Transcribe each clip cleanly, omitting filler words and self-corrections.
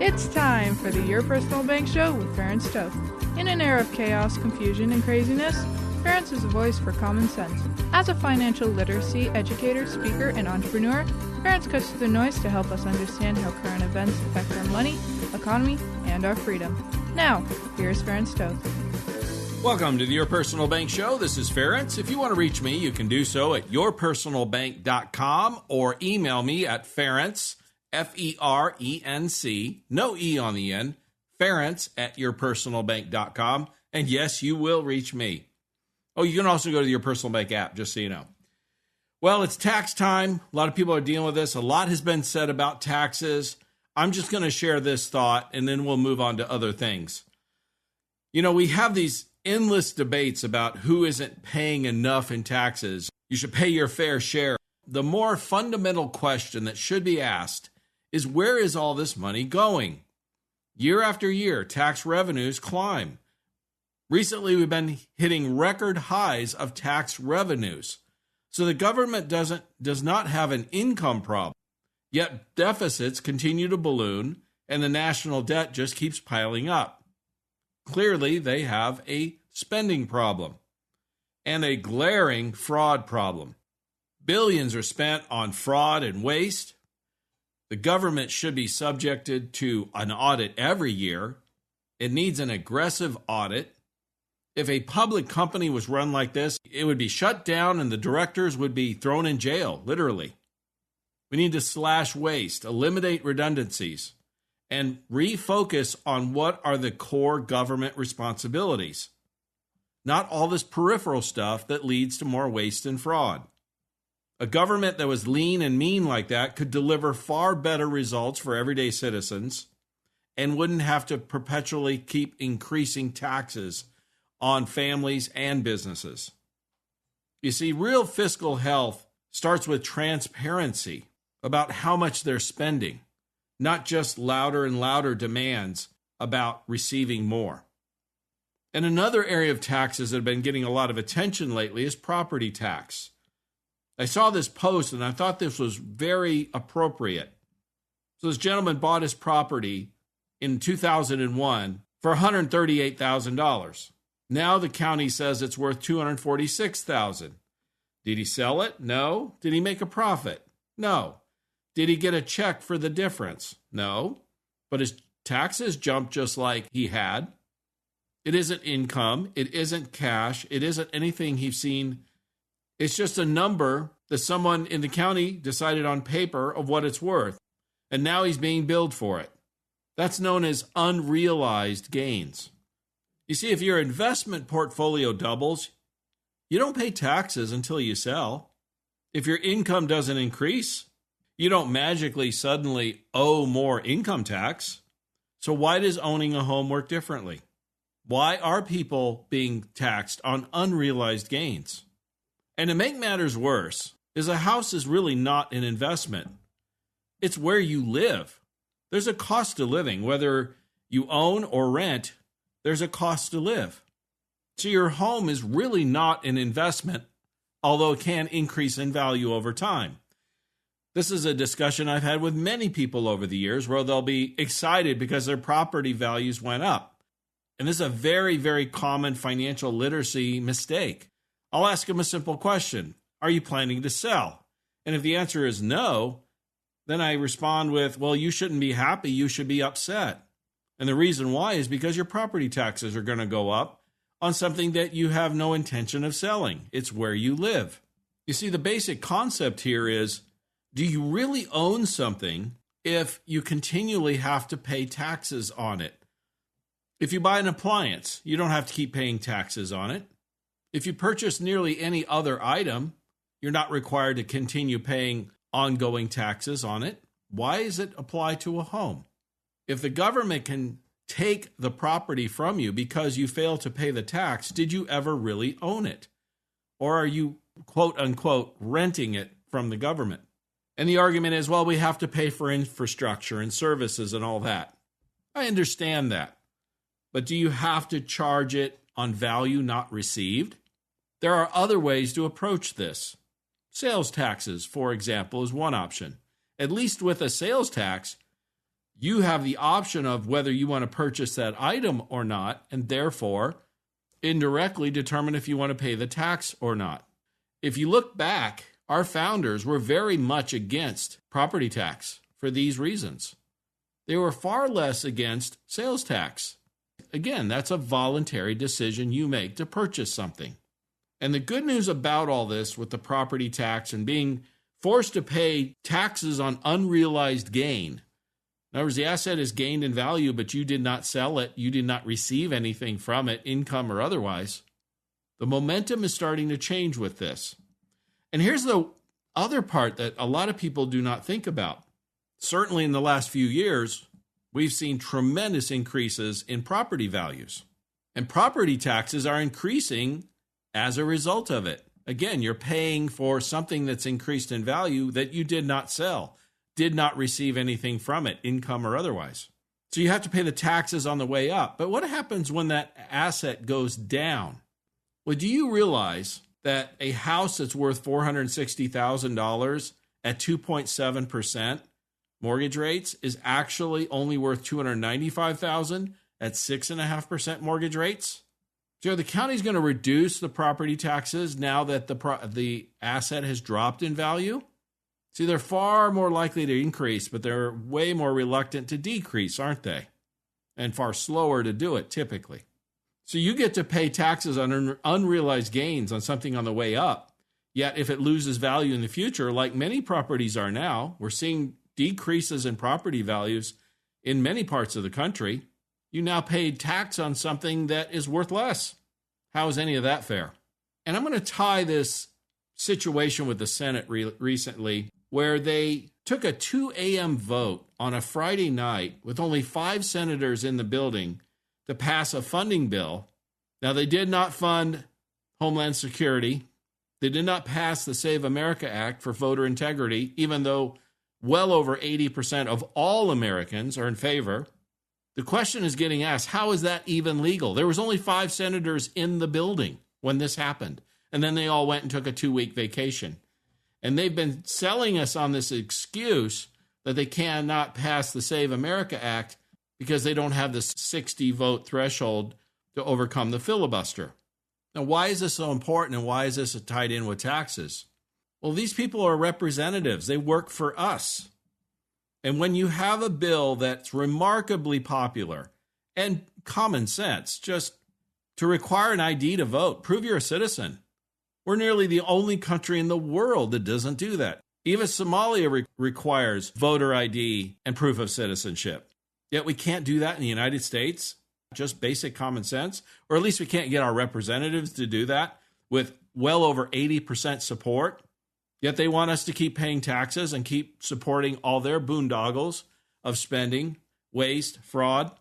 It's time for the Your Personal Bank Show with Ferenc Toth. In an era of chaos, confusion, and craziness, Ferenc is a voice for common sense. As a financial literacy educator, speaker, and entrepreneur, Ferenc cuts through the noise to help us understand how current events affect our money, economy, and our freedom. Now, here's Ferenc Toth. Welcome to the Your Personal Bank Show. This is Ferenc. If you want to reach me, you can do so at yourpersonalbank.com or email me at Ferenc, F-E-R-E-N-C, no E on the end, Ferenc at yourpersonalbank.com. And yes, you will reach me. Oh, you can also go to the Your Personal Bank app, just so you know. Well, it's tax time. A lot of people are dealing with this. A lot has been said about taxes. I'm just going to share this thought, and then we'll move on to other things. You know, we have these endless debates about who isn't paying enough in taxes. You should pay your fair share. The more fundamental question that should be asked is, where is all this money going? Year after year, tax revenues climb. Recently, we've been hitting record highs of tax revenues. So the government does not have an income problem, yet deficits continue to balloon and the national debt just keeps piling up. Clearly, they have a spending problem and a glaring fraud problem. Billions are spent on fraud and waste. The government should be subjected to an audit every year. It needs an aggressive audit. If a public company was run like this, it would be shut down and the directors would be thrown in jail, literally. We need to slash waste, eliminate redundancies, and refocus on what are the core government responsibilities, not all this peripheral stuff that leads to more waste and fraud. A government that was lean and mean like that could deliver far better results for everyday citizens and wouldn't have to perpetually keep increasing taxes on families and businesses. You see, real fiscal health starts with transparency about how much they're spending, not just louder and louder demands about receiving more. And another area of taxes that have been getting a lot of attention lately is property tax. I saw this post and I thought this was very appropriate. So this gentleman bought his property in 2001 for $138,000. Now the county says it's worth $246,000. Did he sell it? No. Did he make a profit? No. Did he get a check for the difference? No. But his taxes jumped just like he had. It isn't income. It isn't cash. It isn't anything he's seen. It's just a number that someone in the county decided on paper of what it's worth. And now he's being billed for it. That's known as unrealized gains. You see, if your investment portfolio doubles, you don't pay taxes until you sell. If your income doesn't increase, you don't magically suddenly owe more income tax. So why does owning a home work differently? Why are people being taxed on unrealized gains? And to make matters worse, is a house is really not an investment. It's where you live. There's a cost to living. Whether you own or rent, there's a cost to live. So your home is really not an investment, although it can increase in value over time. This is a discussion I've had with many people over the years where they'll be excited because their property values went up. And this is a very, very common financial literacy mistake. I'll ask them a simple question. Are you planning to sell? And if the answer is no, then I respond with, well, you shouldn't be happy. You should be upset. And the reason why is because your property taxes are going to go up on something that you have no intention of selling. It's where you live. You see, the basic concept here is, do you really own something if you continually have to pay taxes on it? If you buy an appliance, you don't have to keep paying taxes on it. If you purchase nearly any other item, you're not required to continue paying ongoing taxes on it. Why does it apply to a home? If the government can take the property from you because you fail to pay the tax, did you ever really own it? Or are you, quote unquote, renting it from the government? And the argument is, well, we have to pay for infrastructure and services and all that. I understand that. But do you have to charge it on value not received? There are other ways to approach this. Sales taxes, for example, is one option. At least with a sales tax, you have the option of whether you want to purchase that item or not, and therefore indirectly determine if you want to pay the tax or not. If you look back, our founders were very much against property tax for these reasons. They were far less against sales tax. Again, that's a voluntary decision you make to purchase something. And the good news about all this with the property tax and being forced to pay taxes on unrealized gain. In other words, the asset is gained in value, but you did not sell it. You did not receive anything from it, income or otherwise. The momentum is starting to change with this. And here's the other part that a lot of people do not think about. Certainly in the last few years, we've seen tremendous increases in property values. And property taxes are increasing as a result of it. Again, you're paying for something that's increased in value that you did not sell, did not receive anything from it, income or otherwise. So you have to pay the taxes on the way up. But what happens when that asset goes down? Well, do you realize that a house that's worth $460,000 at 2.7% mortgage rates is actually only worth $295,000 at 6.5% mortgage rates? So the county's going to reduce the property taxes now that the asset has dropped in value? See, they're far more likely to increase, but they're way more reluctant to decrease, aren't they? And far slower to do it, typically. So you get to pay taxes on unrealized gains on something on the way up. Yet if it loses value in the future, like many properties are now, we're seeing decreases in property values in many parts of the country. You now paid tax on something that is worth less. How is any of that fair? And I'm going to tie this situation with the Senate recently, where they took a 2 a.m. vote on a Friday night with only 5 senators in the building to pass a funding bill. Now, they did not fund Homeland Security. They did not pass the Save America Act for voter integrity, even though well over 80% of all Americans are in favor. The question is getting asked, how is that even legal? There was only 5 senators in the building when this happened, and then they all went and took a 2-week vacation. And they've been selling us on this excuse that they cannot pass the Save America Act because they don't have the 60-vote threshold to overcome the filibuster. Now, why is this so important, and why is this tied in with taxes? Well, these people are representatives. They work for us. And when you have a bill that's remarkably popular and common sense, just to require an ID to vote, prove you're a citizen. We're nearly the only country in the world that doesn't do that. Even Somalia requires voter ID and proof of citizenship. Yet we can't do that in the United States. Just basic common sense. Or at least we can't get our representatives to do that with well over 80% support. Yet they want us to keep paying taxes and keep supporting all their boondoggles of spending, waste, fraud.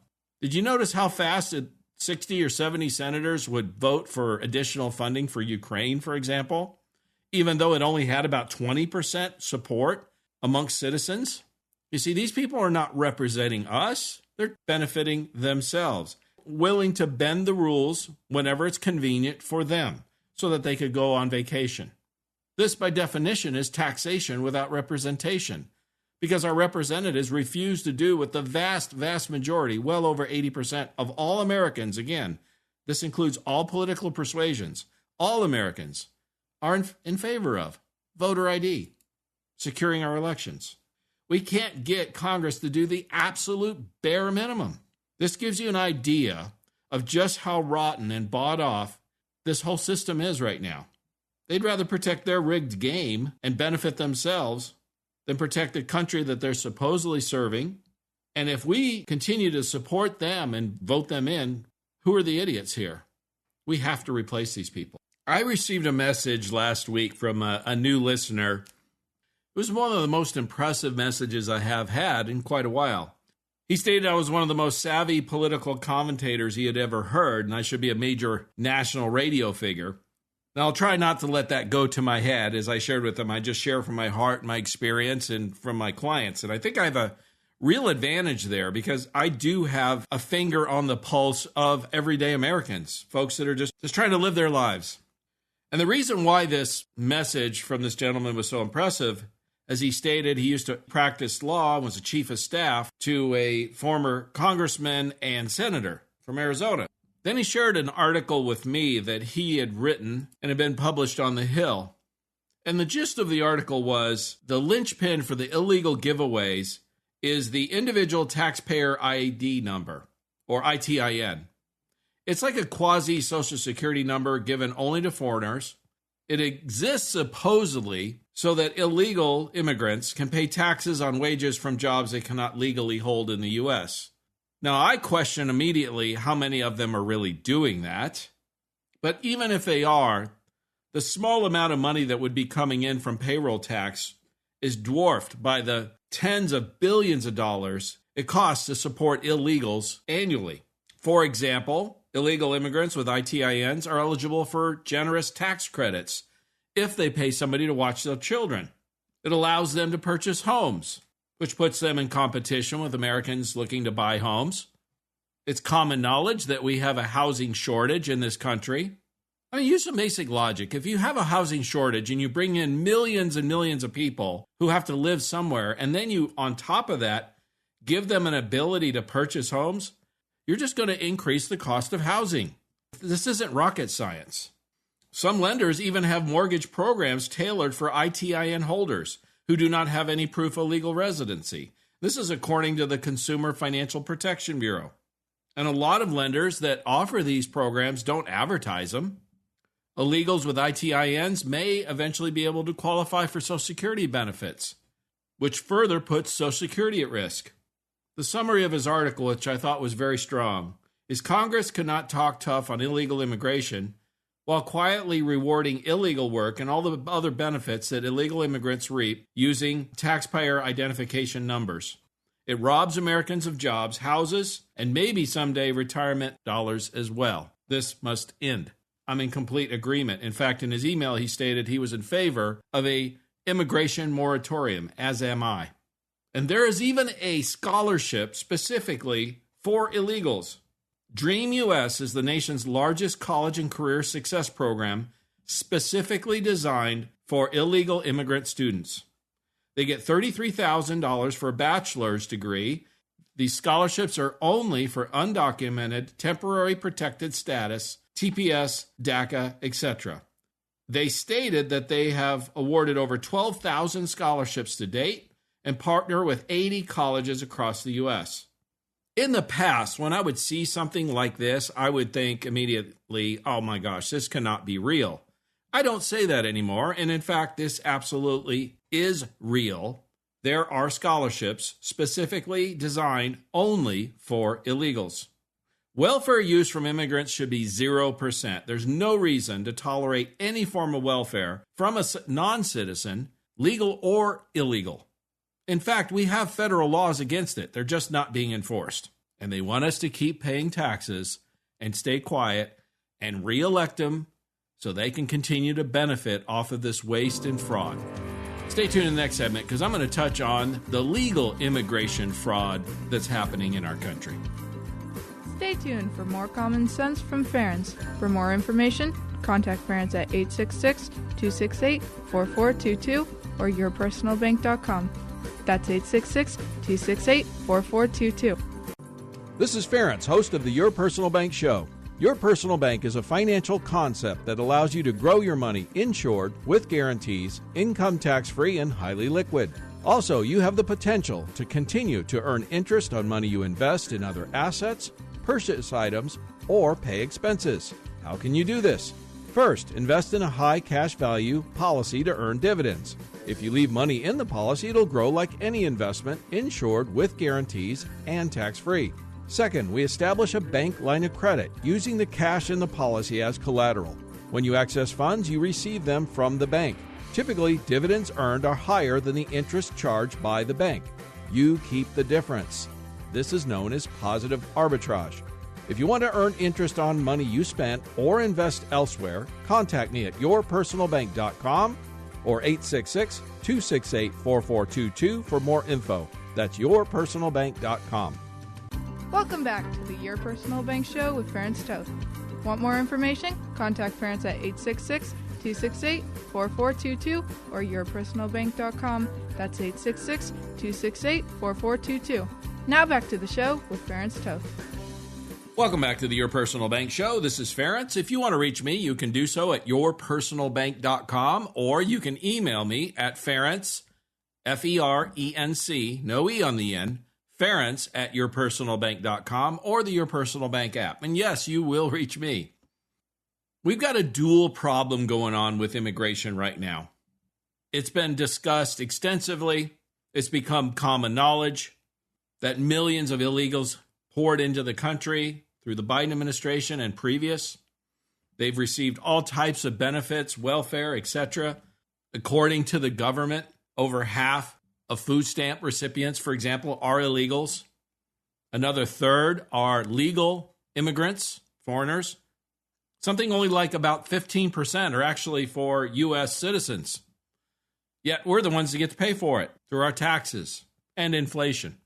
Did you notice how fast 60 or 70 senators would vote for additional funding for Ukraine, for example, even though it only had about 20% support amongst citizens? You see, these people are not representing us. They're benefiting themselves, willing to bend the rules whenever it's convenient for them so that they could go on vacation. This, by definition, is taxation without representation, because our representatives refuse to do what the vast, vast majority, well over 80% of all Americans, again, this includes all political persuasions, all Americans are in favor of voter ID, securing our elections. We can't get Congress to do the absolute bare minimum. This gives you an idea of just how rotten and bought off this whole system is right now. They'd rather protect their rigged game and benefit themselves than protect the country that they're supposedly serving. And if we continue to support them and vote them in, who are the idiots here? We have to replace these people. I received a message last week from a new listener. It was one of the most impressive messages I have had in quite a while. He stated I was one of the most savvy political commentators he had ever heard, and I should be a major national radio figure. Now, I'll try not to let that go to my head. As I shared with him, I just share from my heart, my experience, and from my clients. And I think I have a real advantage there because I do have a finger on the pulse of everyday Americans, folks that are just trying to live their lives. And the reason why this message from this gentleman was so impressive As he stated, he used to practice law and was a chief of staff to a former congressman and senator from Arizona. Then he shared an article with me that he had written and had been published on The Hill. And the gist of the article was the linchpin for the illegal giveaways is the individual taxpayer ID number, or ITIN. It's like a quasi-Social Security number given only to foreigners. It exists supposedly so that illegal immigrants can pay taxes on wages from jobs they cannot legally hold in the U.S. Now, I question immediately how many of them are really doing that. But even if they are, the small amount of money that would be coming in from payroll tax is dwarfed by the tens of billions of dollars it costs to support illegals annually. For example, illegal immigrants with ITINs are eligible for generous tax credits if they pay somebody to watch their children. It allows them to purchase homes, which puts them in competition with Americans looking to buy homes. It's common knowledge that we have a housing shortage in this country. I mean, use some basic logic. If you have a housing shortage and you bring in millions and millions of people who have to live somewhere, and then you, on top of that, give them an ability to purchase homes, you're just going to increase the cost of housing. This isn't rocket science. Some lenders even have mortgage programs tailored for ITIN holders who do not have any proof of legal residency. This is according to the Consumer Financial Protection Bureau. And a lot of lenders that offer these programs don't advertise them. Illegals with ITINs may eventually be able to qualify for Social Security benefits, which further puts Social Security at risk. The summary of his article, which I thought was very strong, is Congress cannot talk tough on illegal immigration while quietly rewarding illegal work and all the other benefits that illegal immigrants reap using taxpayer identification numbers. It robs Americans of jobs, houses, and maybe someday retirement dollars as well. This must end. I'm in complete agreement. In fact, in his email, he stated he was in favor of a immigration moratorium, as am I. And there is even a scholarship specifically for illegals. Dream US is the nation's largest college and career success program specifically designed for illegal immigrant students. They get $33,000 for a bachelor's degree. These scholarships are only for undocumented, temporary protected status, TPS, DACA, etc. They stated that they have awarded over 12,000 scholarships to date and partner with 80 colleges across the U.S. In the past, when I would see something like this, I would think immediately, oh my gosh, this cannot be real. I don't say that anymore, and in fact, this absolutely is real. There are scholarships specifically designed only for illegals. Welfare use from immigrants should be 0%. There's no reason to tolerate any form of welfare from a non-citizen, legal or illegal. In fact, we have federal laws against it. They're just not being enforced. And they want us to keep paying taxes and stay quiet and re-elect them so they can continue to benefit off of this waste and fraud. Stay tuned in the next segment because I'm going to touch on the legal immigration fraud that's happening in our country. Stay tuned for more common sense from Ference. For more information, contact Ference at 866-268-4422 or yourpersonalbank.com. That's 866-268-4422. This is Ference, host of the Your Personal Bank Show. Your Personal Bank is a financial concept that allows you to grow your money insured with guarantees, income tax-free, and highly liquid. Also, you have the potential to continue to earn interest on money you invest in other assets, purchase items, or pay expenses. How can you do this? First, invest in a high cash value policy to earn dividends. If you leave money in the policy, it'll grow like any investment, insured with guarantees and tax-free. Second, we establish a bank line of credit using the cash in the policy as collateral. When you access funds, you receive them from the bank. Typically, dividends earned are higher than the interest charged by the bank. You keep the difference. This is known as positive arbitrage. If you want to earn interest on money you spent or invest elsewhere, contact me at yourpersonalbank.com or 866-268-4422 for more info. That's yourpersonalbank.com. Welcome back to the Your Personal Bank Show with Ference Toth. Want more information? Contact Ference at 866-268-4422 or yourpersonalbank.com. That's 866-268-4422. Now back to the show with Ferenc Toth. Welcome back to the Your Personal Bank Show. This is Ferenc. If you want to reach me, you can do so at yourpersonalbank.com, or you can email me at Ferenc, F-E-R-E-N-C, no E on the end, Ferenc at yourpersonalbank.com, or the Your Personal Bank app. And yes, you will reach me. We've got a dual problem going on with immigration right now. It's been discussed extensively. It's become common knowledge that millions of illegals poured into the country through the Biden administration and previous. They've received all types of benefits, welfare, etc. According to the government, over half of food stamp recipients, for example, are illegals. Another third are legal immigrants, foreigners. Something only like about 15% are actually for U.S. citizens. Yet we're the ones that get to pay for it through our taxes and inflation.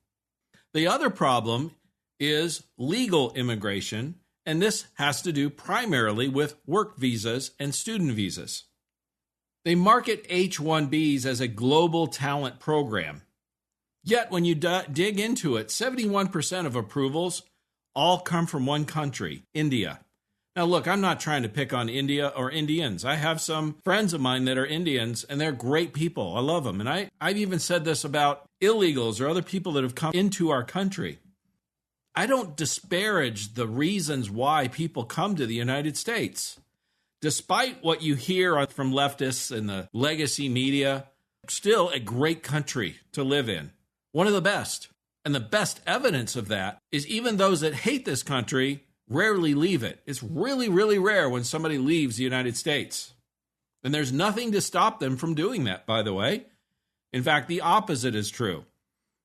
The other problem is legal immigration, and this has to do primarily with work visas and student visas. They market H-1Bs as a global talent program. Yet when you dig into it, 71% of approvals all come from one country, India. Now look, I'm not trying to pick on India or Indians. I have some friends of mine that are Indians, and they're great people. I love them. And I've even said this about illegals or other people that have come into our country. I don't disparage the reasons why people come to the United States. Despite what you hear from leftists and the legacy media, still a great country to live in. One of the best. And the best evidence of that is even those that hate this country rarely leave it. It's really, really rare when somebody leaves the United States. And there's nothing to stop them from doing that, by the way. In fact, the opposite is true.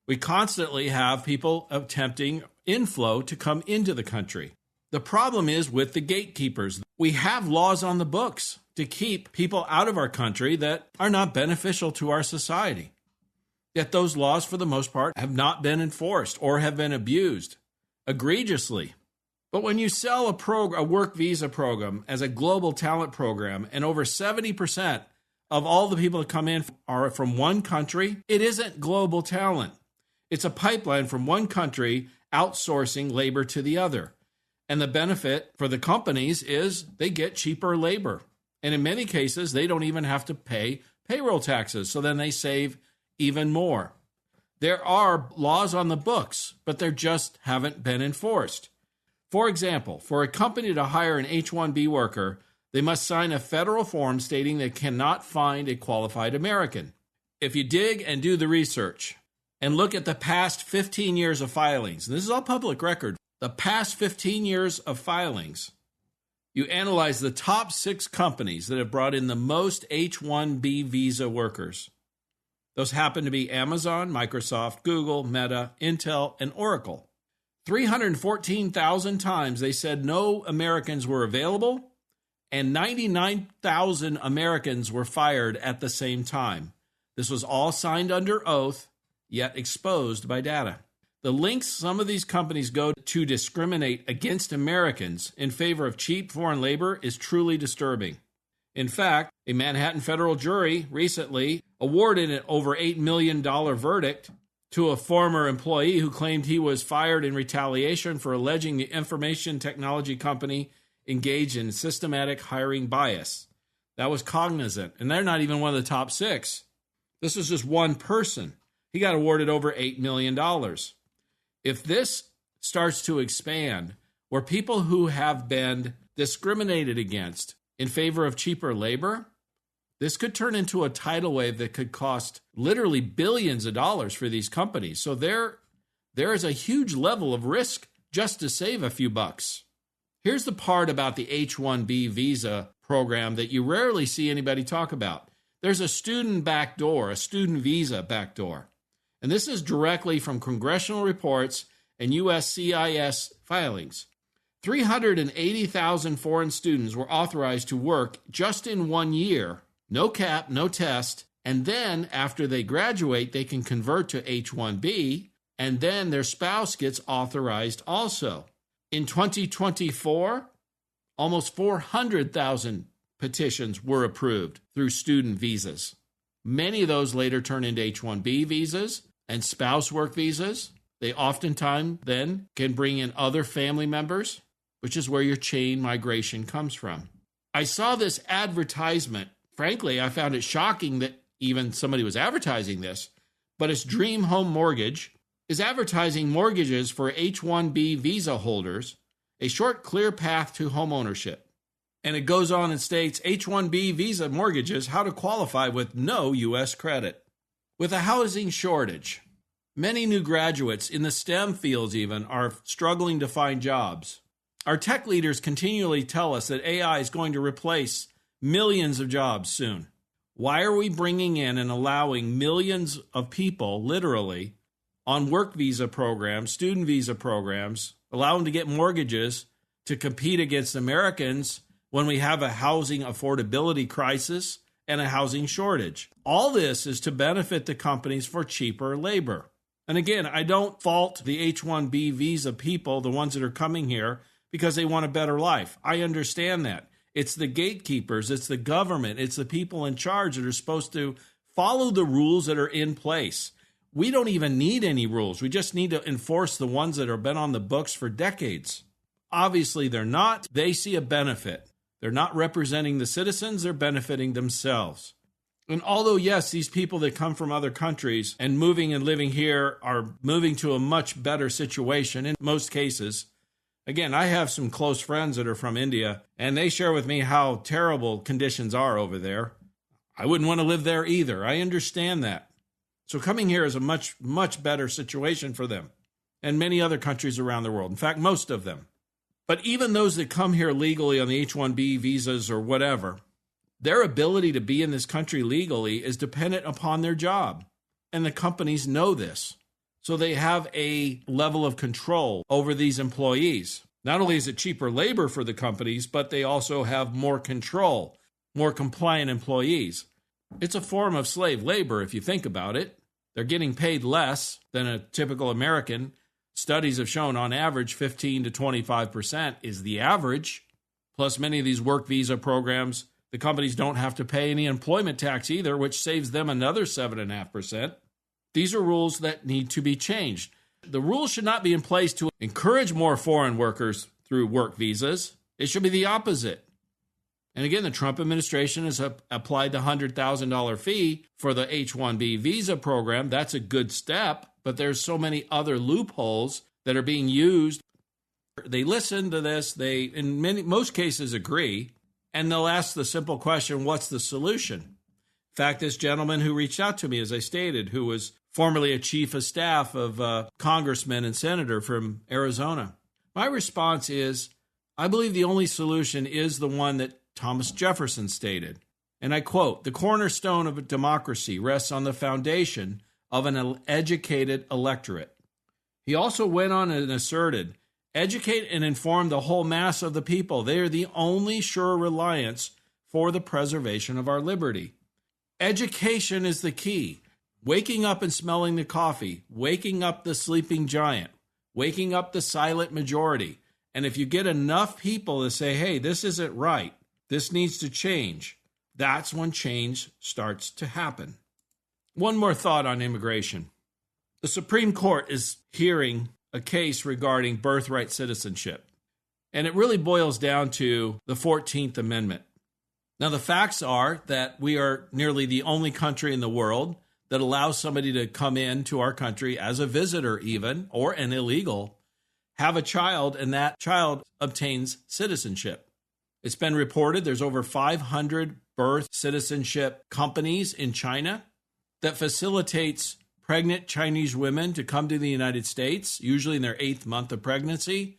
We constantly have people attempting inflow to come into the country. The problem is with the gatekeepers. We have laws on the books to keep people out of our country that are not beneficial to our society. Yet those laws, for the most part, have not been enforced or have been abused egregiously. But when you sell a work visa program as a global talent program, and over 70% of all the people that come in are from one country, it isn't global talent. It's a pipeline from one country outsourcing labor to the other. And the benefit for the companies is they get cheaper labor. And in many cases, they don't even have to pay payroll taxes. So then they save even more. There are laws on the books, but they just haven't been enforced. For example, for a company to hire an H-1B worker, they must sign a federal form stating they cannot find a qualified American. If you dig and do the research and look at the past 15 years of filings, and this is all public record, the past 15 years of filings, you analyze the top 6 companies that have brought in the most H-1B visa workers. Those happen to be Amazon, Microsoft, Google, Meta, Intel, and Oracle. 314,000 times they said no Americans were available, and 99,000 Americans were fired at the same time. This was all signed under oath, yet exposed by data. The links some of these companies go to discriminate against Americans in favor of cheap foreign labor is truly disturbing. In fact, a Manhattan federal jury recently awarded an over $8 million verdict to a former employee who claimed he was fired in retaliation for alleging the information technology company engaged in systematic hiring bias. That was Cognizant, and they're not even one of the top 6. This is just one person. He got awarded over $8 million. If this starts to expand, where people who have been discriminated against in favor of cheaper labor, this could turn into a tidal wave that could cost literally billions of dollars for these companies. So there is a huge level of risk just to save a few bucks. Here's the part about the H-1B visa program that you rarely see anybody talk about. There's a student backdoor, a student visa backdoor. And this is directly from congressional reports and USCIS filings. 380,000 foreign students were authorized to work just in 1 year. No cap, no test, and then after they graduate, they can convert to H-1B, and then their spouse gets authorized also. In 2024, almost 400,000 petitions were approved through student visas. Many of those later turn into H-1B visas and spouse work visas. They oftentimes then can bring in other family members, which is where your chain migration comes from. I saw this advertisement. Frankly, I found it shocking that even somebody was advertising this, but it's Dream Home Mortgage is advertising mortgages for H-1B visa holders, a short, clear path to home ownership. And it goes on and states H-1B visa mortgages, how to qualify with no U.S. credit. With a housing shortage, many new graduates in the STEM fields even are struggling to find jobs. Our tech leaders continually tell us that AI is going to replace millions of jobs soon. Why are we bringing in and allowing millions of people, literally, on work visa programs, student visa programs, allow them to get mortgages to compete against Americans when we have a housing affordability crisis and a housing shortage? All this is to benefit the companies for cheaper labor. And again, I don't fault the H-1B visa people, the ones that are coming here, because they want a better life. I understand that. It's the gatekeepers, it's the government, it's the people in charge that are supposed to follow the rules that are in place. We don't even need any rules. We just need to enforce the ones that have been on the books for decades. Obviously, they're not. They see a benefit. They're not representing the citizens, they're benefiting themselves. And although, yes, these people that come from other countries and moving and living here are moving to a much better situation in most cases. Again, I have some close friends that are from India, and they share with me how terrible conditions are over there. I wouldn't want to live there either. I understand that. So coming here is a much, much better situation for them and many other countries around the world. In fact, most of them. But even those that come here legally on the H-1B visas or whatever, their ability to be in this country legally is dependent upon their job. And the companies know this. So they have a level of control over these employees. Not only is it cheaper labor for the companies, but they also have more control, more compliant employees. It's a form of slave labor if you think about it. They're getting paid less than a typical American. Studies have shown on average 15 to 25% is the average. Plus many of these work visa programs, the companies don't have to pay any employment tax either, which saves them another 7.5%. These are rules that need to be changed. The rules should not be in place to encourage more foreign workers through work visas. It should be the opposite. And again, the Trump administration has applied the $100,000 fee for the H-1B visa program. That's a good step, but there's so many other loopholes that are being used. They listen to this. They, in most cases, agree, and they'll ask the simple question, what's the solution? In fact, this gentleman who reached out to me, as I stated, who was formerly a chief of staff of a congressman and senator from Arizona. My response is, I believe the only solution is the one that Thomas Jefferson stated. And I quote, "The cornerstone of a democracy rests on the foundation of an educated electorate." He also went on and asserted, "Educate and inform the whole mass of the people. They are the only sure reliance for the preservation of our liberty." Education is the key. Waking up and smelling the coffee, waking up the sleeping giant, waking up the silent majority. And if you get enough people to say, hey, this isn't right, this needs to change, that's when change starts to happen. One more thought on immigration. The Supreme Court is hearing a case regarding birthright citizenship. And it really boils down to the 14th Amendment. Now, the facts are that we are nearly the only country in the world that allows somebody to come into our country as a visitor even, or an illegal, have a child, and that child obtains citizenship. It's been reported there's over 500 birth citizenship companies in China that facilitates pregnant Chinese women to come to the United States, usually in their 8th month of pregnancy,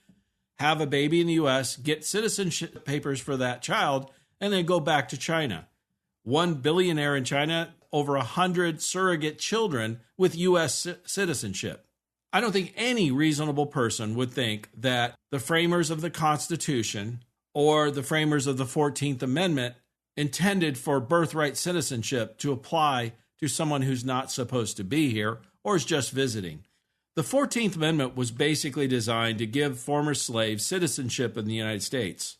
have a baby in the U.S., get citizenship papers for that child, and then go back to China. One billionaire in China, over 100 surrogate children with U.S. citizenship. I don't think any reasonable person would think that the framers of the Constitution or the framers of the 14th Amendment intended for birthright citizenship to apply to someone who's not supposed to be here or is just visiting. The 14th Amendment was basically designed to give former slaves citizenship in the United States.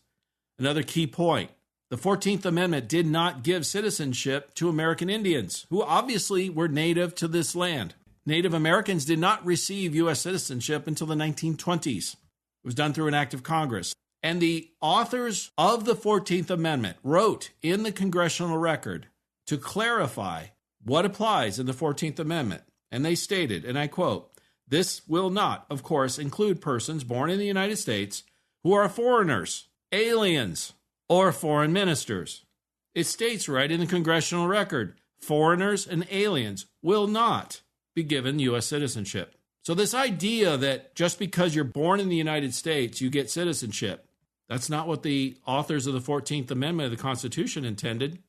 Another key point, The 14th Amendment did not give citizenship to American Indians, who obviously were native to this land. Native Americans did not receive U.S. citizenship until the 1920s. It was done through an act of Congress. And the authors of the 14th Amendment wrote in the congressional record to clarify what applies in the 14th Amendment. And they stated, and I quote, "This will not, of course, include persons born in the United States who are foreigners, aliens, or foreign ministers." It states right in the congressional record, foreigners and aliens will not be given U.S. citizenship. So this idea that just because you're born in the United States, you get citizenship, that's not what the authors of the 14th Amendment of the Constitution intended.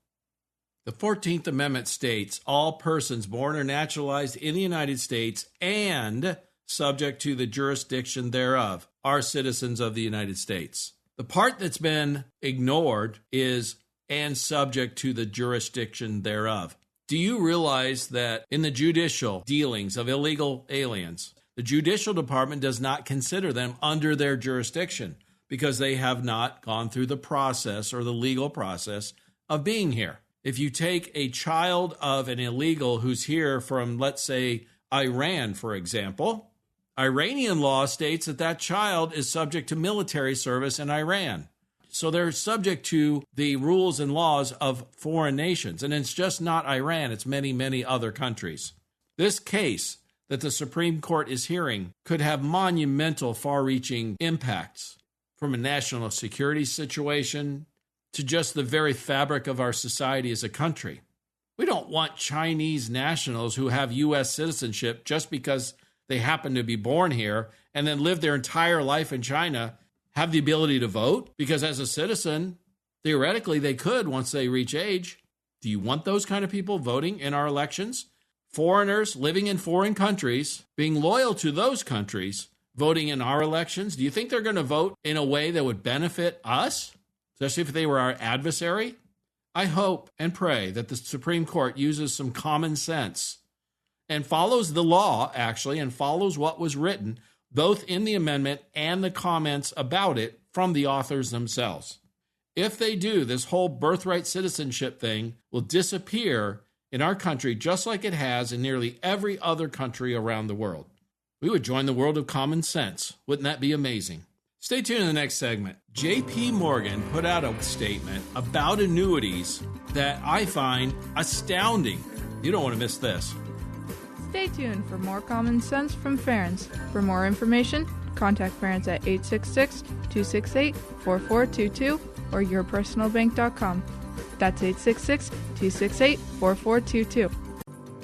The 14th Amendment states all persons born or naturalized in the United States and subject to the jurisdiction thereof are citizens of the United States. The part that's been ignored is and subject to the jurisdiction thereof. Do you realize that in the judicial dealings of illegal aliens, the judicial department does not consider them under their jurisdiction because they have not gone through the process or the legal process of being here? If you take a child of an illegal who's here from, let's say, Iran, for example, Iranian law states that that child is subject to military service in Iran. So they're subject to the rules and laws of foreign nations. And it's just not Iran, it's many, many other countries. This case that the Supreme Court is hearing could have monumental, far-reaching impacts from a national security situation to just the very fabric of our society as a country. We don't want Chinese nationals who have U.S. citizenship just because they happen to be born here and then live their entire life in China have the ability to vote, because as a citizen, theoretically, they could once they reach age. Do you want those kind of people voting in our elections? Foreigners living in foreign countries, being loyal to those countries, voting in our elections? Do you think they're going to vote in a way that would benefit us, especially if they were our adversary? I hope and pray that the Supreme Court uses some common sense and follows the law, actually, and follows what was written both in the amendment and the comments about it from the authors themselves. If they do, this whole birthright citizenship thing will disappear in our country just like it has in nearly every other country around the world. We would join the world of common sense. Wouldn't that be amazing? Stay tuned in the next segment. J.P. Morgan put out a statement about annuities that I find astounding. You don't want to miss this. Stay tuned for more common sense from Ference. For more information, contact Ference at 866-268-4422 or yourpersonalbank.com. That's 866-268-4422.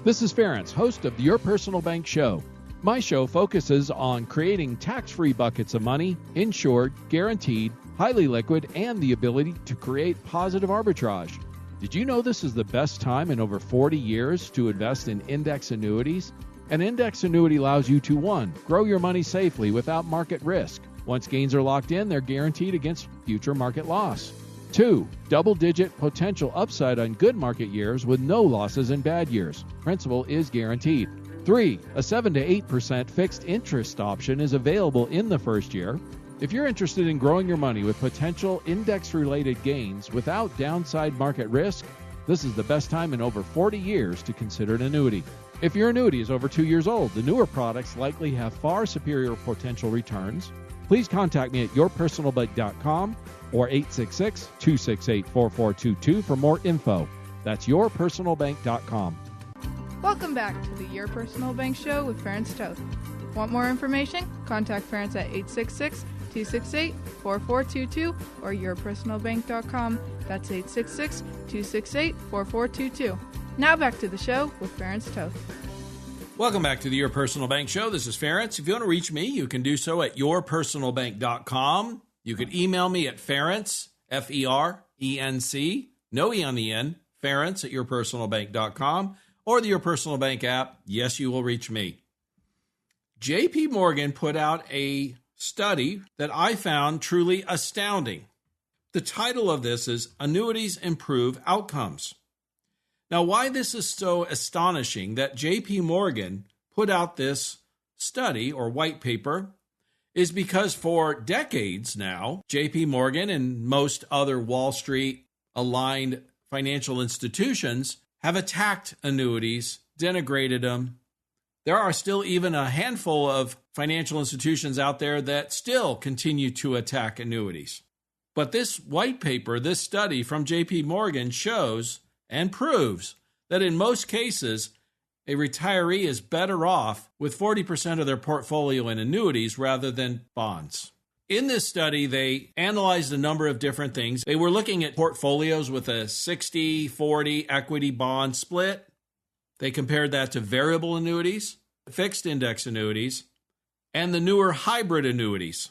This is Ference, host of the Your Personal Bank Show. My show focuses on creating tax-free buckets of money, insured, guaranteed, highly liquid, and the ability to create positive arbitrage. Did you know this is the best time in over 40 years to invest in index annuities? An index annuity allows you to 1. Grow your money safely without market risk. Once gains are locked in, they're guaranteed against future market loss. 2. Double-digit potential upside on good market years with no losses in bad years. Principal is guaranteed. 3. A 7 to 8% fixed interest option is available in the first year. If you're interested in growing your money with potential index-related gains without downside market risk, this is the best time in over 40 years to consider an annuity. If your annuity is over 2 years old, the newer products likely have far superior potential returns. Please contact me at yourpersonalbank.com or 866-268-4422 for more info. That's yourpersonalbank.com. Welcome back to the Your Personal Bank Show with Ference Toth. Want more information? Contact Ference at 866-268-4422 or yourpersonalbank.com. That's 866-268-4422. Now back to the show with Ference Toth. Welcome back to the Your Personal Bank Show. This is Ference. If you want to reach me, you can do so at yourpersonalbank.com. You could email me at Ference, F-E-R-E-N-C, no E on the end, Ference at yourpersonalbank.com, or the Your Personal Bank app. Yes, you will reach me. J.P. Morgan put out a study that I found truly astounding. The title of this is Annuities Improve Outcomes. Now, why this is so astonishing that J.P. Morgan put out this study or white paper is because for decades now, J.P. Morgan and most other Wall Street aligned financial institutions have attacked annuities, denigrated them. There are still even a handful of financial institutions out there that still continue to attack annuities. But this white paper, this study from JP Morgan shows and proves that in most cases, a retiree is better off with 40% of their portfolio in annuities rather than bonds. In this study, they analyzed a number of different things. They were looking at portfolios with a 60-40 equity bond split. They compared that to variable annuities, fixed index annuities, and the newer hybrid annuities.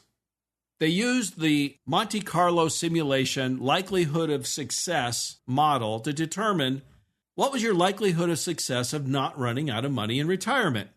They used the Monte Carlo simulation likelihood of success model to determine what was your likelihood of success of not running out of money in retirement.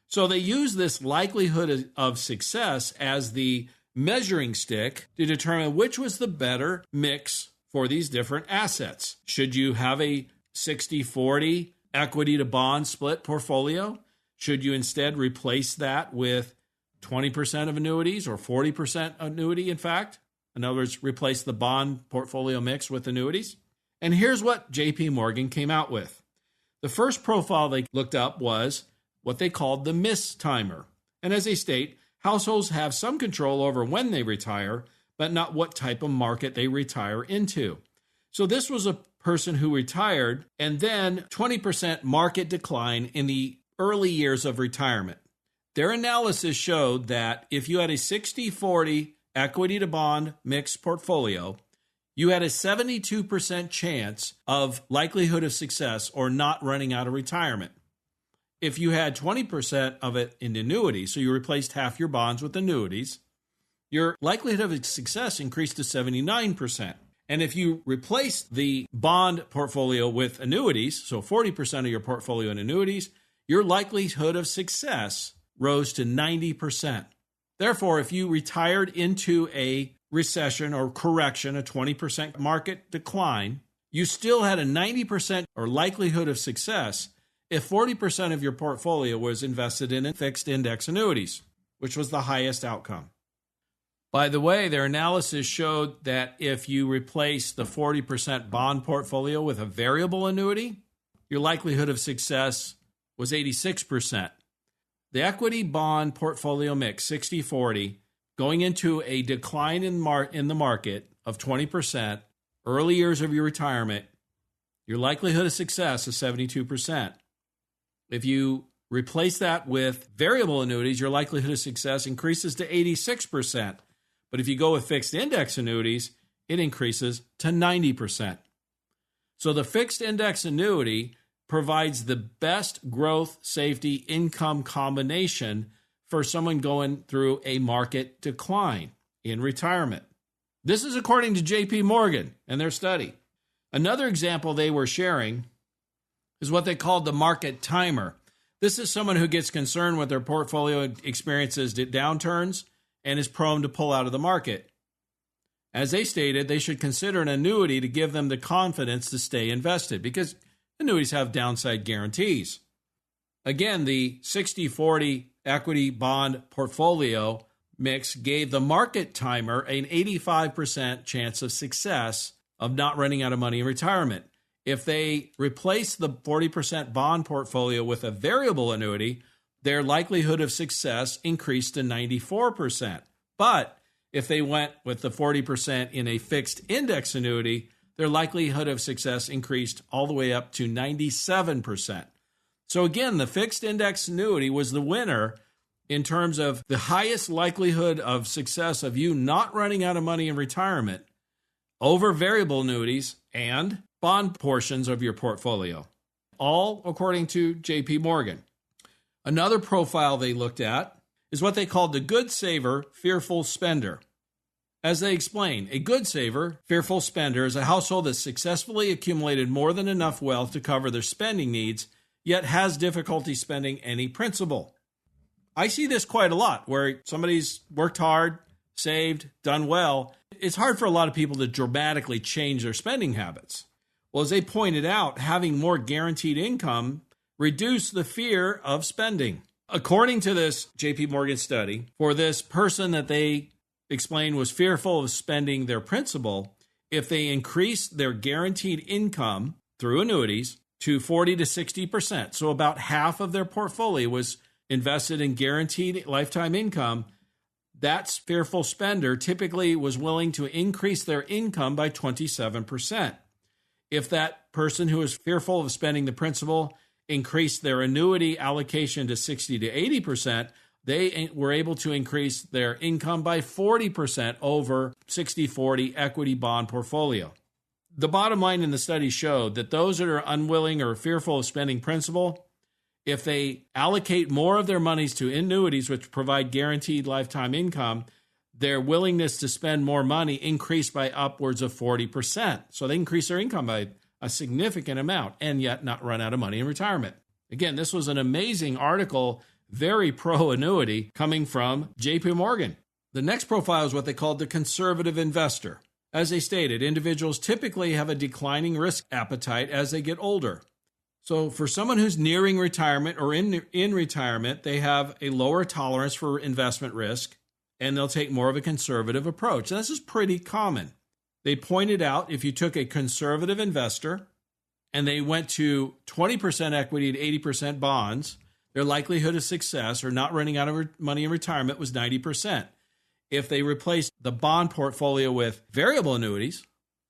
So they used this likelihood of success as the measuring stick to determine which was the better mix for these different assets. Should you have a 60-40 equity to bond split portfolio? Should you instead replace that with 20% of annuities or 40% annuity, in fact? In other words, replace the bond portfolio mix with annuities? And here's what JP Morgan came out with. The first profile they looked up was what they called the miss timer. And as they state, households have some control over when they retire, but not what type of market they retire into. So this was a person who retired and then 20% market decline in the early years of retirement. Their analysis showed that if you had a 60-40 equity to bond mixed portfolio, you had a 72% chance of likelihood of success or not running out of retirement. If you had 20% of it in annuities, so you replaced half your bonds with annuities, your likelihood of success increased to 79%. And if you replaced the bond portfolio with annuities, so 40% of your portfolio in annuities, your likelihood of success rose to 90%. Therefore, if you retired into a recession or correction, a 20% market decline, you still had a 90% or likelihood of success if 40% of your portfolio was invested in fixed index annuities, which was the highest outcome. By the way, their analysis showed that if you replace the 40% bond portfolio with a variable annuity, your likelihood of success was 86%. The equity bond portfolio mix, 60-40, going into a decline in the market of 20%, early years of your retirement, your likelihood of success is 72%. If you replace that with variable annuities, your likelihood of success increases to 86%. But if you go with fixed index annuities, it increases to 90%. So the fixed index annuity provides the best growth, safety, income combination for someone going through a market decline in retirement. This is according to JP Morgan and their study. Another example they were sharing is what they called the market timer. This is someone who gets concerned with their portfolio experiences downturns and is prone to pull out of the market. As they stated, they should consider an annuity to give them the confidence to stay invested because annuities have downside guarantees. Again, the 60-40 equity bond portfolio mix gave the market timer an 85% chance of success of not running out of money in retirement. If they replace the 40% bond portfolio with a variable annuity, their likelihood of success increased to 94%. But if they went with the 40% in a fixed index annuity, their likelihood of success increased all the way up to 97%. So again, the fixed index annuity was the winner in terms of the highest likelihood of success of you not running out of money in retirement over variable annuities and bond portions of your portfolio, all according to JP Morgan. Another profile they looked at is what they called the good saver, fearful spender. As they explain, a good saver, fearful spender, is a household that successfully accumulated more than enough wealth to cover their spending needs, yet has difficulty spending any principal. I see this quite a lot, where somebody's worked hard, saved, done well. It's hard for a lot of people to dramatically change their spending habits. Well, as they pointed out, having more guaranteed income reduced the fear of spending. According to this JP Morgan study, for this person that they explained was fearful of spending their principal, if they increase their guaranteed income through annuities to 40 to 60%, so about half of their portfolio was invested in guaranteed lifetime income, that fearful spender typically was willing to increase their income by 27%. If that person who is fearful of spending the principal increased their annuity allocation to 60 to 80%, they were able to increase their income by 40% over 60-40 equity bond portfolio. The bottom line in the study showed that those that are unwilling or fearful of spending principal, if they allocate more of their monies to annuities, which provide guaranteed lifetime income, their willingness to spend more money increased by upwards of 40%. So they increase their income by a significant amount and yet not run out of money in retirement. Again, this was an amazing article, very pro-annuity, coming from JP Morgan. The next profile is what they called the conservative investor. As they stated, individuals typically have a declining risk appetite as they get older. So for someone who's nearing retirement or in retirement, they have a lower tolerance for investment risk, and they'll take more of a conservative approach. And this is pretty common. They pointed out if you took a conservative investor and they went to 20% equity to 80% bonds, their likelihood of success or not running out of money in retirement was 90%. If they replaced the bond portfolio with variable annuities,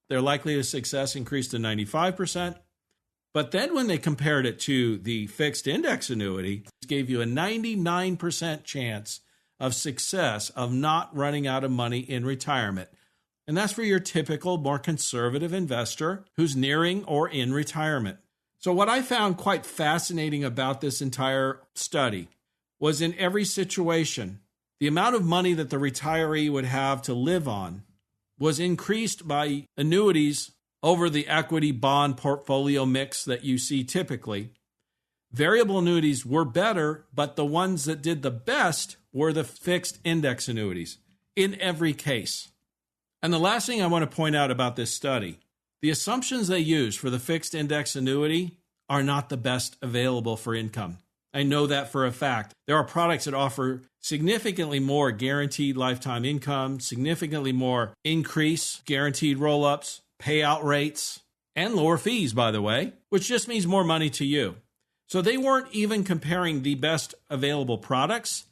their likelihood of success increased to 95%. But then when they compared it to the fixed index annuity, it gave you a 99% chance of success of not running out of money in retirement. And that's for your typical, more conservative investor who's nearing or in retirement. So what I found quite fascinating about this entire study was in every situation, the amount of money that the retiree would have to live on was increased by annuities over the equity bond portfolio mix that you see typically. Variable annuities were better, but the ones that did the best were the fixed index annuities in every case. And the last thing I want to point out about this study, the assumptions they use for the fixed index annuity are not the best available for income. I know that for a fact. There are products that offer significantly more guaranteed lifetime income, significantly more increase, guaranteed roll-ups, payout rates, and lower fees, by the way, which just means more money to you. So they weren't even comparing the best available products,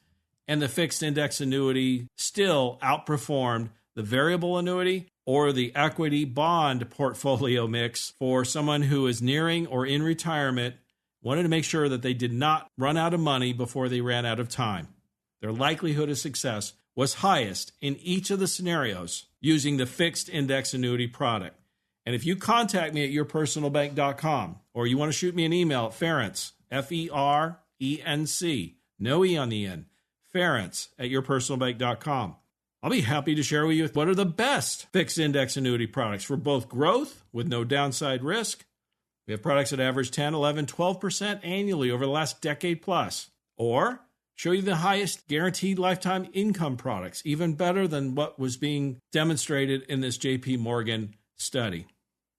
and the fixed index annuity still outperformed the variable annuity or the equity bond portfolio mix for someone who is nearing or in retirement, wanted to make sure that they did not run out of money before they ran out of time. Their likelihood of success was highest in each of the scenarios using the fixed index annuity product. And if you contact me at yourpersonalbank.com or you want to shoot me an email at Ferenc, F-E-R-E-N-C, no E on the end, Ferenc at yourpersonalbank.com, I'll be happy to share with you what are the best fixed index annuity products for both growth with no downside risk. We have products that average 10, 11, 12% annually over the last decade plus. Or show you the highest guaranteed lifetime income products, even better than what was being demonstrated in this JP Morgan study.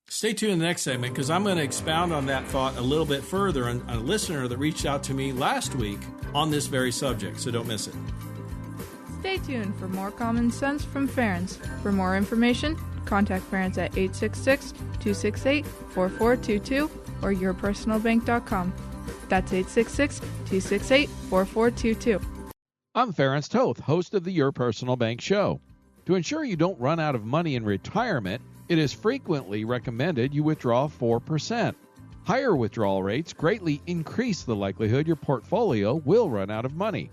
Stay tuned in the next segment because I'm going to expound on that thought a little bit further on a listener that reached out to me last week on this very subject, so don't miss it. Stay tuned for more common sense from Ferenc. For more information, contact Ferenc at 866-268-4422 or yourpersonalbank.com. That's 866-268-4422. I'm Ferenc Toth, host of the Your Personal Bank Show. To ensure you don't run out of money in retirement, it is frequently recommended you withdraw 4%. Higher withdrawal rates greatly increase the likelihood your portfolio will run out of money.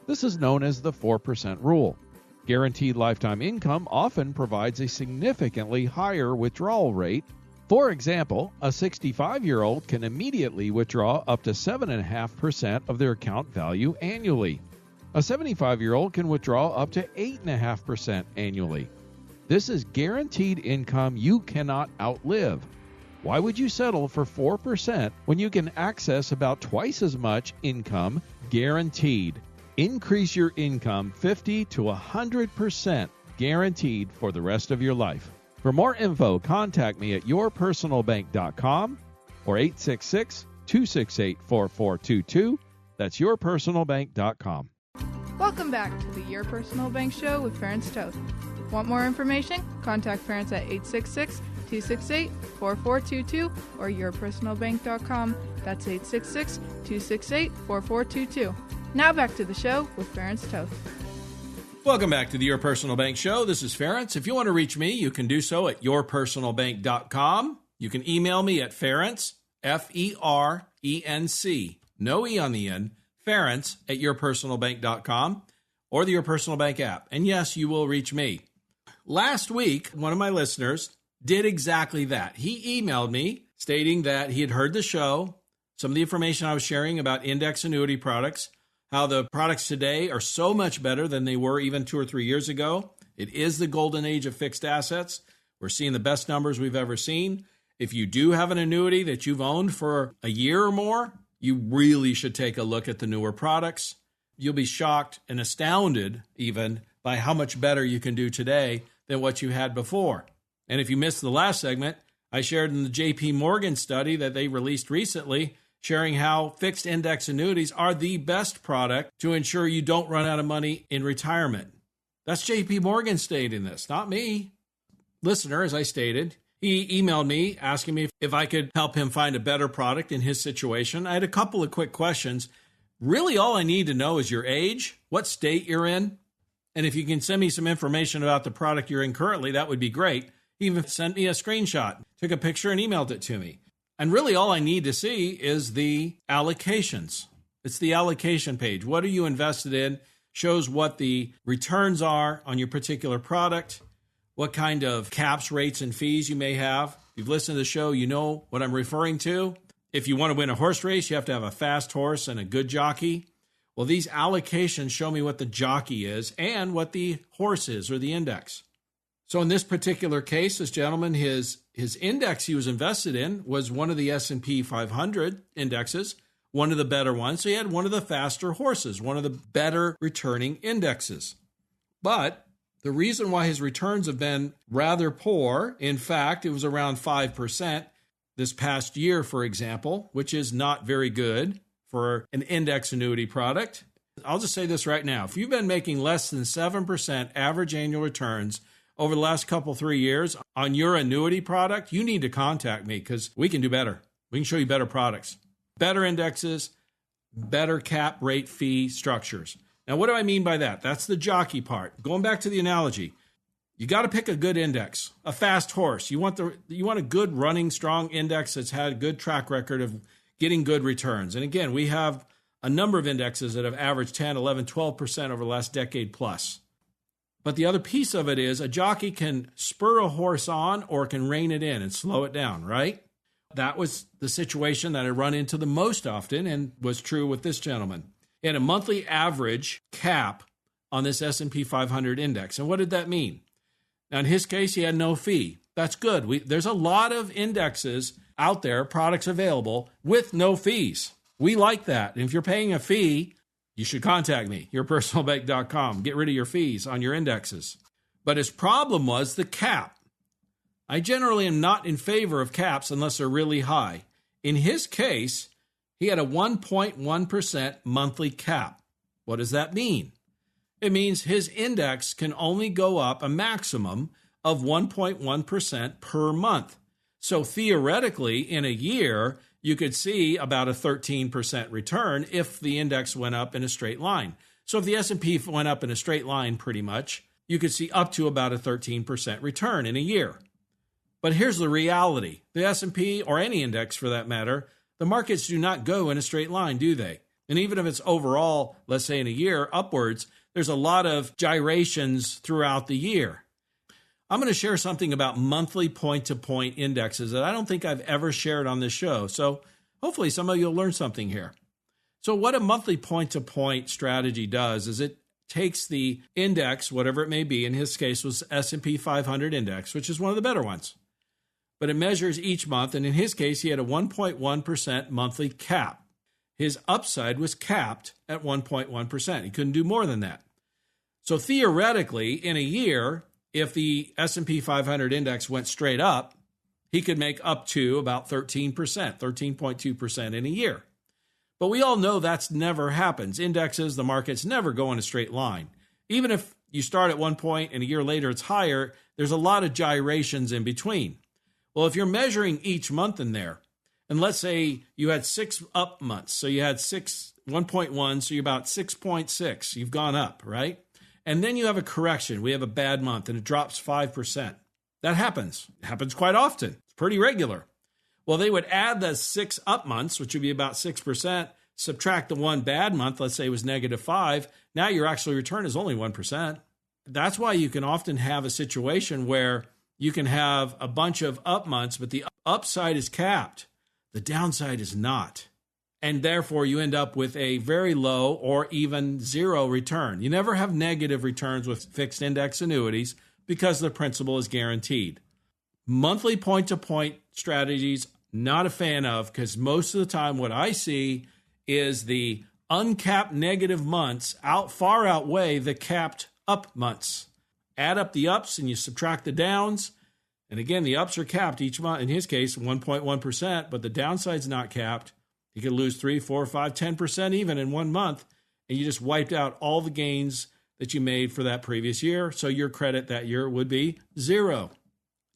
This is known as the 4% rule. Guaranteed lifetime income often provides a significantly higher withdrawal rate. For example, a 65-year-old can immediately withdraw up to 7.5% of their account value annually. A 75-year-old can withdraw up to 8.5% annually. This is guaranteed income you cannot outlive. Why would you settle for 4% when you can access about twice as much income guaranteed? Increase your income 50 to 100% guaranteed for the rest of your life. For more info, contact me at yourpersonalbank.com or 866-268-4422. That's yourpersonalbank.com. Welcome back to the Your Personal Bank Show with Ferenc Toth. Want more information? Contact parents at 866-268-4422 or yourpersonalbank.com. That's 866-268-4422. Now back to the show with Ferenc Toth. Welcome back to the Your Personal Bank Show. This is Ferenc. If you want to reach me, you can do so at yourpersonalbank.com. You can email me at Ferenc, F-E-R-E-N-C, no E on the end, Ferenc at yourpersonalbank.com or the Your Personal Bank app. And yes, you will reach me. Last week, one of my listeners did exactly that. He emailed me stating that he had heard the show, some of the information I was sharing about index annuity products, how the products today are so much better than they were even 2 or 3 years ago. It is the golden age of fixed assets. We're seeing the best numbers we've ever seen. If you do have an annuity that you've owned for a year or more, you really should take a look at the newer products. You'll be shocked and astounded even by how much better you can do today than what you had before. And if you missed the last segment, I shared in the JP Morgan study that they released recently, sharing how fixed index annuities are the best product to ensure you don't run out of money in retirement. That's JP Morgan stating this, not me. Listener, as I stated, he emailed me asking me if I could help him find a better product in his situation. I had a couple of quick questions. Really, all I need to know is your age, what state you're in, and if you can send me some information about the product you're in currently, that would be great. He even sent me a screenshot, took a picture and emailed it to me. And really all I need to see is the allocations. It's the allocation page. What are you invested in? Shows what the returns are on your particular product, what kind of caps, rates, and fees you may have. If you've listened to the show, you know what I'm referring to. If you want to win a horse race, you have to have a fast horse and a good jockey. Well, these allocations show me what the jockey is and what the horse is or the index. So in this particular case, this gentleman, his index he was invested in was one of the S&P 500 indexes, one of the better ones. So he had one of the faster horses, one of the better returning indexes. But the reason why his returns have been rather poor, in fact, it was around 5% this past year, for example, which is not very good for an index annuity product. I'll just say this right now. If you've been making less than 7% average annual returns over the last 3 years on your annuity product, you need to contact me because we can do better. We can show you better products, better indexes, better cap rate fee structures. Now, what do I mean by that? That's the jockey part. Going back to the analogy, you got to pick a good index, a fast horse. You want a good running, strong index that's had a good track record of getting good returns. And again, we have a number of indexes that have averaged 10, 11, 12% over the last decade plus. But the other piece of it is a jockey can spur a horse on or can rein it in and slow it down, right? That was the situation that I run into the most often and was true with this gentleman. He had a monthly average cap on this S&P 500 index. And what did that mean? Now, in his case, he had no fee. That's good. There's a lot of indexes out there, products available with no fees. We like that. And if you're paying a fee, you should contact me, yourpersonalbank.com. Get rid of your fees on your indexes. But his problem was the cap. I generally am not in favor of caps unless they're really high. In his case, he had a 1.1% monthly cap. What does that mean? It means his index can only go up a maximum of 1.1% per month. So theoretically, in a year, you could see about a 13% return if the index went up in a straight line. So if the S&P went up in a straight line pretty much, you could see up to about a 13% return in a year. But here's the reality. The S&P, or any index for that matter, the markets do not go in a straight line, do they? And even if it's overall, let's say in a year, upwards, there's a lot of gyrations throughout the year. I'm going to share something about monthly point-to-point indexes that I don't think I've ever shared on this show. So hopefully some of you will learn something here. So what a monthly point-to-point strategy does is it takes the index, whatever it may be, in his case was S&P 500 index, which is one of the better ones. But it measures each month, and in his case, he had a 1.1% monthly cap. His upside was capped at 1.1%. He couldn't do more than that. So theoretically, in a year, if the S&P 500 index went straight up, he could make up to about 13%, 13.2% in a year. But we all know that's never happens. Indexes, the markets never go in a straight line. Even if you start at one point and a year later it's higher, there's a lot of gyrations in between. Well, if you're measuring each month in there, and let's say you had 6 up months, so you had 1.1, so you're about 6.6, you've gone up, right? And then you have a correction. We have a bad month and it drops 5%. That happens. It happens quite often. It's pretty regular. Well, they would add the 6 up months, which would be about 6%, subtract the 1 bad month, let's say it was -5. Now your actual return is only 1%. That's why you can often have a situation where you can have a bunch of up months, but the upside is capped. The downside is not. And therefore, you end up with a very low or even zero return. You never have negative returns with fixed index annuities because the principal is guaranteed. Monthly point-to-point strategies, not a fan of, because most of the time what I see is the uncapped negative months far outweigh the capped up months. Add up the ups and you subtract the downs. And again, the ups are capped each month. In his case, 1.1%, but the downside's not capped. You could lose 3, 4, 5, 10% even in 1 month, and you just wiped out all the gains that you made for that previous year. So your credit that year would be 0.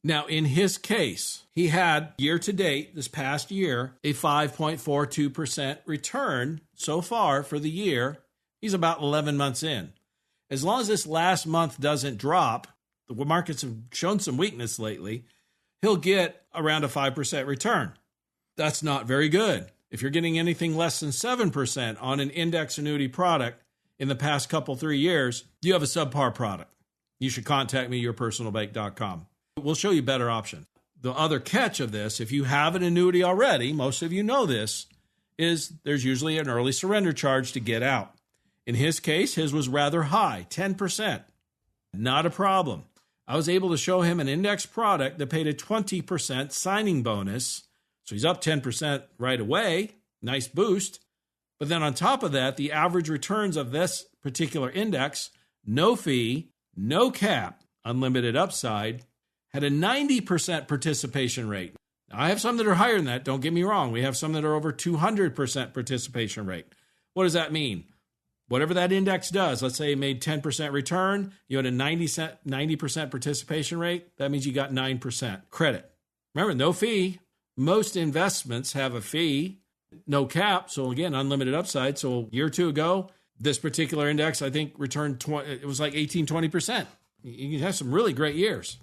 Now, in his case, he had year to date, this past year, a 5.42% return so far for the year. He's about 11 months in. As long as this last month doesn't drop, the markets have shown some weakness lately, he'll get around a 5% return. That's not very good. If you're getting anything less than 7% on an index annuity product in the past 3 years, you have a subpar product. You should contact me, yourpersonalbank.com. We'll show you better options. The other catch of this, if you have an annuity already, most of you know this, is there's usually an early surrender charge to get out. In his case, his was rather high, 10%. Not a problem. I was able to show him an index product that paid a 20% signing bonus. So he's up 10% right away. Nice boost. But then on top of that, the average returns of this particular index, no fee, no cap, unlimited upside, had a 90% participation rate. Now, I have some that are higher than that. Don't get me wrong. We have some that are over 200% participation rate. What does that mean? Whatever that index does, let's say it made 10% return, you had a 90% participation rate, that means you got 9% credit. Remember, no fee. Most investments have a fee, no cap, so again, unlimited upside. So a year or two ago, this particular index, I think, returned, it was like 18-20%. You can have some really great years.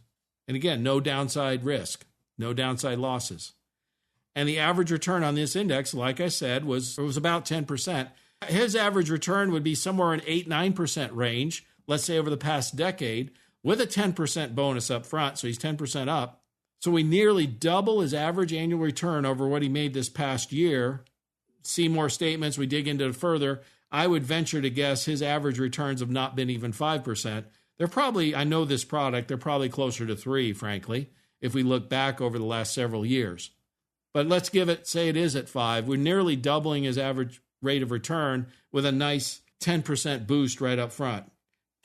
And again, no downside risk, no downside losses. And the average return on this index, like I said, was about 10%. His average return would be somewhere in 8-9% range, let's say over the past decade, with a 10% bonus up front. So he's 10% up. So we nearly double his average annual return over what he made this past year. See more statements. We dig into it further. I would venture to guess his average returns have not been even 5%. They're probably, I know this product, they're probably closer to 3, frankly, if we look back over the last several years. But let's give it, say it is at 5. We're nearly doubling his average rate of return with a nice 10% boost right up front.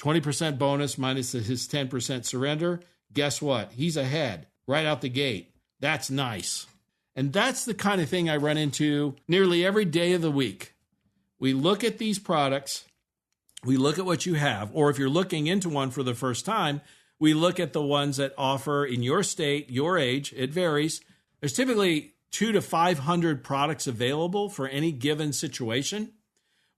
20% bonus minus his 10% surrender. Guess what? He's ahead right out the gate. That's nice. And that's the kind of thing I run into nearly every day of the week. We look at these products, we look at what you have, or if you're looking into one for the first time, we look at the ones that offer in your state, your age, it varies. There's typically 200 to 500 products available for any given situation.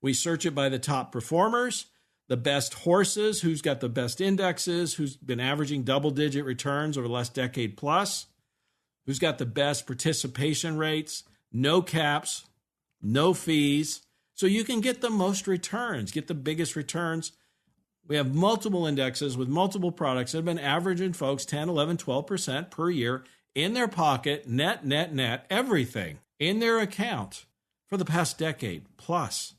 We search it by the top performers, the best horses, who's got the best indexes, who's been averaging double-digit returns over the last decade plus, who's got the best participation rates, no caps, no fees, so you can get the most returns, get the biggest returns. We have multiple indexes with multiple products that have been averaging folks 10, 11, 12% per year in their pocket, net, everything in their account for the past decade plus.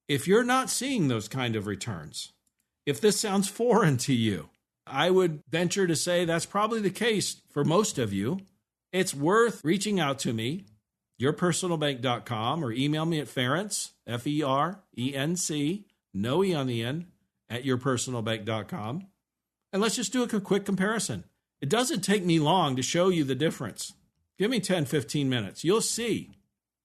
If you're not seeing those kind of returns, if this sounds foreign to you, I would venture to say that's probably the case for most of you. It's worth reaching out to me, yourpersonalbank.com, or email me at Ferenc, F-E-R-E-N-C, no E on the end, at yourpersonalbank.com. And let's just do a quick comparison. It doesn't take me long to show you the difference. Give me 10, 15 minutes. You'll see.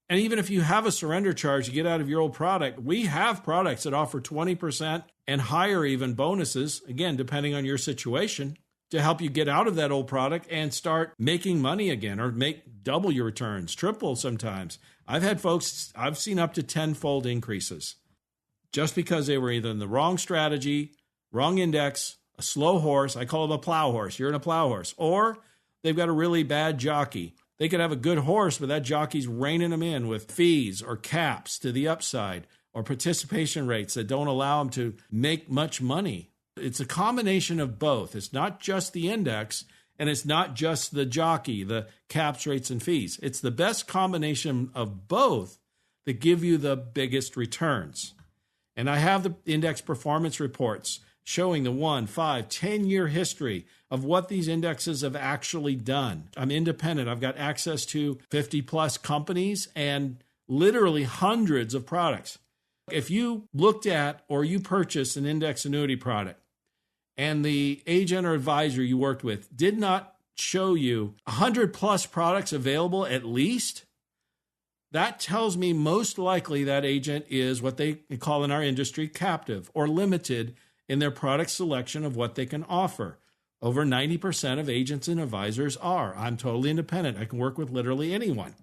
And even if you have a surrender charge to get out of your old product, we have products that offer 20% and higher even bonuses, again, depending on your situation, to help you get out of that old product and start making money again, or make double your returns, triple sometimes. I've had folks, I've seen up to 10-fold increases just because they were either in the wrong strategy, wrong index, a slow horse. I call it a plow horse. You're in a plow horse. Or they've got a really bad jockey. They could have a good horse, but that jockey's reining them in with fees or caps to the upside or participation rates that don't allow them to make much money. It's a combination of both. It's not just the index, and it's not just the jockey, the caps, rates, and fees. It's the best combination of both that give you the biggest returns. And I have the index performance reports showing the 1, 5, 10-year history of what these indexes have actually done. I'm independent. I've got access to 50-plus companies and literally hundreds of products. If you looked at or you purchased an index annuity product and the agent or advisor you worked with did not show you 100-plus products available at least, that tells me most likely that agent is what they call in our industry captive or limited in their product selection of what they can offer. Over 90% of agents and advisors are. I'm totally independent. I can work with literally anyone.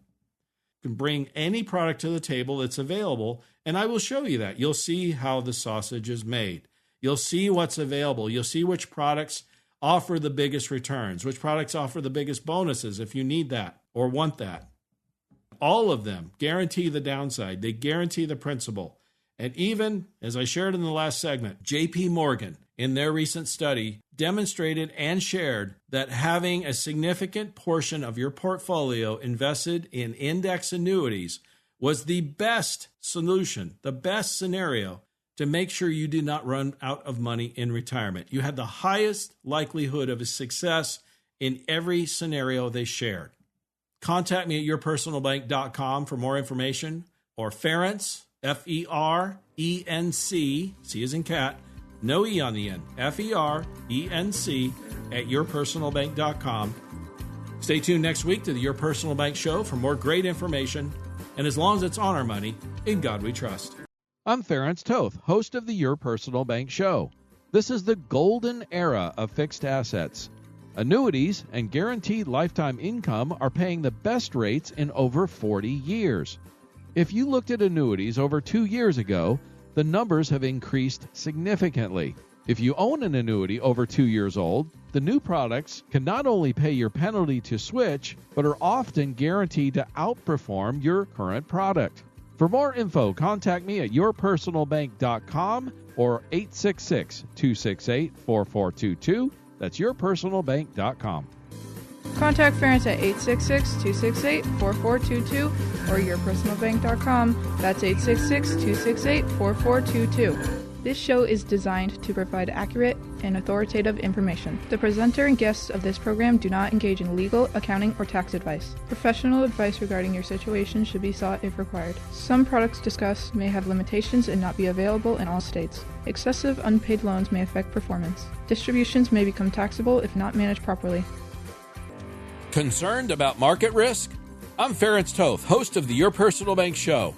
Can bring any product to the table that's available, and I will show you that. You'll see how the sausage is made. You'll see what's available. You'll see which products offer the biggest returns, which products offer the biggest bonuses if you need that or want that. All of them guarantee the downside. They guarantee the principal. And even, as I shared in the last segment, JP Morgan, in their recent study, demonstrated and shared that having a significant portion of your portfolio invested in index annuities was the best solution, the best scenario to make sure you did not run out of money in retirement. You had the highest likelihood of success in every scenario they shared. Contact me at yourpersonalbank.com for more information, or Ferenc, F-E-R-E-N-C, C as in cat, no E on the end, F-E-R-E-N-C at yourpersonalbank.com. Stay tuned next week to the Your Personal Bank Show for more great information. And as long as it's on our money, in God we trust. I'm Ferenc Toth, host of the Your Personal Bank Show. This is the golden era of fixed assets. Annuities and guaranteed lifetime income are paying the best rates in over 40 years. If you looked at annuities over 2 years ago, the numbers have increased significantly. If you own an annuity over 2 years old, the new products can not only pay your penalty to switch, but are often guaranteed to outperform your current product. For more info, contact me at yourpersonalbank.com or 866-268-4422. That's yourpersonalbank.com. Contact Ferenc at 866-268-4422 or yourpersonalbank.com. That's 866-268-4422. This show is designed to provide accurate and authoritative information. The presenter and guests of this program do not engage in legal, accounting, or tax advice. Professional advice regarding your situation should be sought if required. Some products discussed may have limitations and not be available in all states. Excessive unpaid loans may affect performance. Distributions may become taxable if not managed properly. Concerned about market risk? I'm Ferenc Toth, host of the Your Personal Bank Show.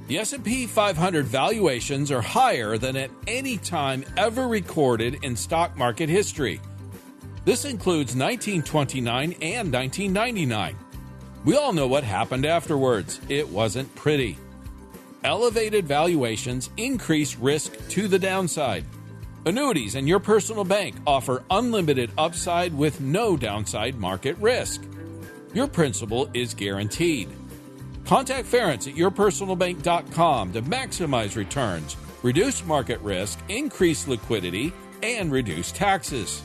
The S&P 500 valuations are higher than at any time ever recorded in stock market history. This includes 1929 and 1999. We all know what happened afterwards. It wasn't pretty. Elevated valuations increase risk to the downside. Annuities and Your Personal Bank offer unlimited upside with no downside market risk. Your principal is guaranteed. Contact Ferenc at yourpersonalbank.com to maximize returns, reduce market risk, increase liquidity, and reduce taxes.